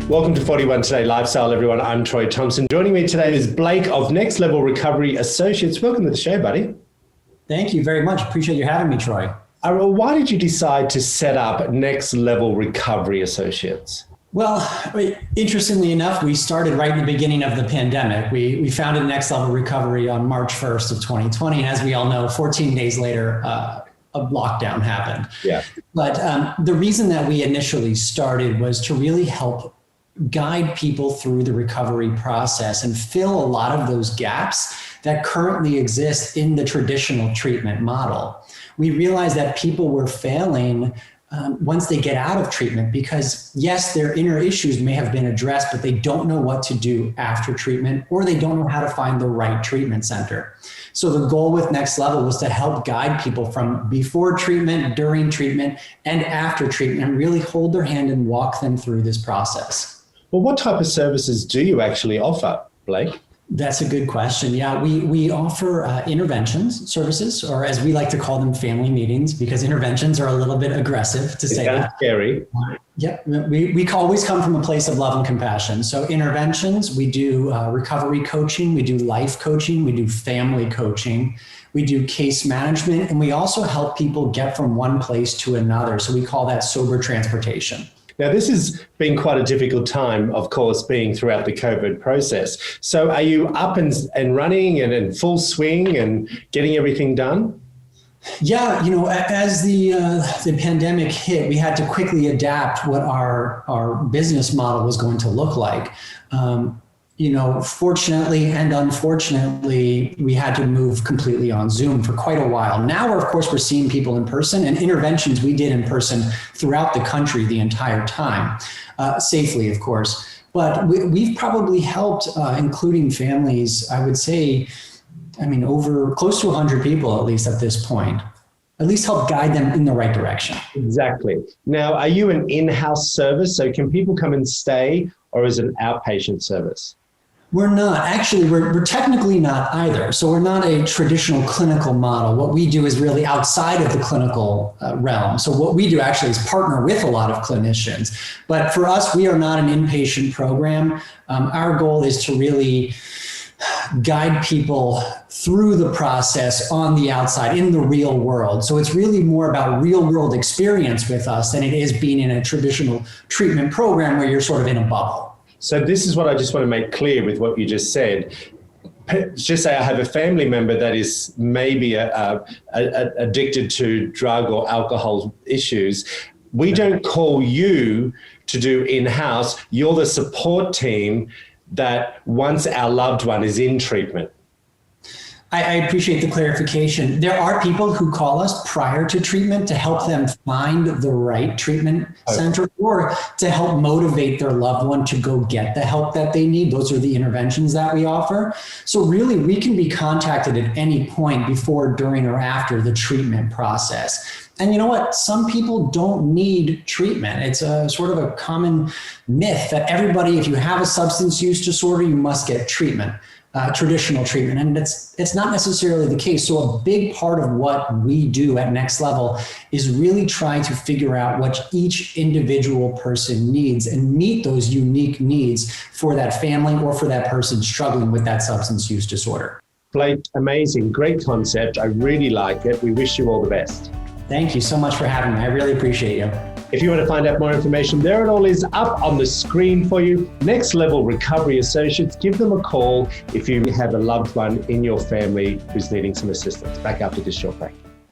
Welcome to 41 Today Lifestyle, everyone. I'm Troy Thompson. Joining me today is Blake of Next Level Recovery Associates. Welcome to the show, buddy. Thank you very much. Appreciate you having me, Troy. Why did you decide to set up Next Level Recovery Associates? Well, interestingly enough, we started right in the beginning of the pandemic. We founded Next Level Recovery on March 1st of 2020. And as we all know, 14 days later, a lockdown happened. Yeah. But the reason that we initially started was to really help guide people through the recovery process and fill a lot of those gaps that currently exist in the traditional treatment model. We realized that people were failing once they get out of treatment because, yes, their inner issues may have been addressed, but they don't know what to do after treatment, or they don't know how to find the right treatment center. So the goal with Next Level was to help guide people from before treatment, during treatment, and after treatment, and really hold their hand and walk them through this process. Well, what type of services do you actually offer, Blake? That's a good question. Yeah, we offer interventions services, or as we like to call them, family meetings, because interventions are a little bit aggressive to say that. Scary. Yep, we always come from a place of love and compassion. So interventions, we do recovery coaching, we do life coaching, we do family coaching, we do case management, and we also help people get from one place to another. So we call that sober transportation. Now, this has been quite a difficult time, of course, being throughout the COVID process. So are you up and running and in full swing and getting everything done? Yeah, as the pandemic hit, we had to quickly adapt what our business model was going to look like. Fortunately and unfortunately, we had to move completely on Zoom for quite a while. Now, of course, we're seeing people in person, and interventions we did in person throughout the country the entire time, safely, of course. But we've probably helped, including families, I would say, over close to 100 people, at least at this point, at least help guide them in the right direction. Exactly. Now, are you an in-house service? So can people come and stay, or is it an outpatient service? We're not. Actually, we're technically not either. So we're not a traditional clinical model. What we do is really outside of the clinical realm. So what we do actually is partner with a lot of clinicians. But for us, we are not an inpatient program. Our goal is to really guide people through the process on the outside in the real world. So it's really more about real world experience with us than it is being in a traditional treatment program where you're sort of in a bubble. So this is what I just want to make clear with what you just said. Just say I have a family member that is maybe addicted to drug or alcohol issues. We don't call you to do in-house. You're the support team that once our loved one is in treatment. I appreciate the clarification. There are people who call us prior to treatment to help them find the right treatment center or to help motivate their loved one to go get the help that they need. Those are the interventions that we offer. So really, we can be contacted at any point before, during, or after the treatment process. And you know what? Some people don't need treatment. It's a sort of a common myth that everybody, if you have a substance use disorder, you must get treatment. Traditional treatment, and it's not necessarily the case. So a big part of what we do at Next Level is really try to figure out what each individual person needs and meet those unique needs for that family or for that person struggling with that substance use disorder. Blake, amazing, great concept. I really like it. We wish you all the best. Thank you so much for having me. I really appreciate you. If you want to find out more information, there it all is up on the screen for you. Next Level Recovery Associates, give them a call if you have a loved one in your family who's needing some assistance. Back after this short break.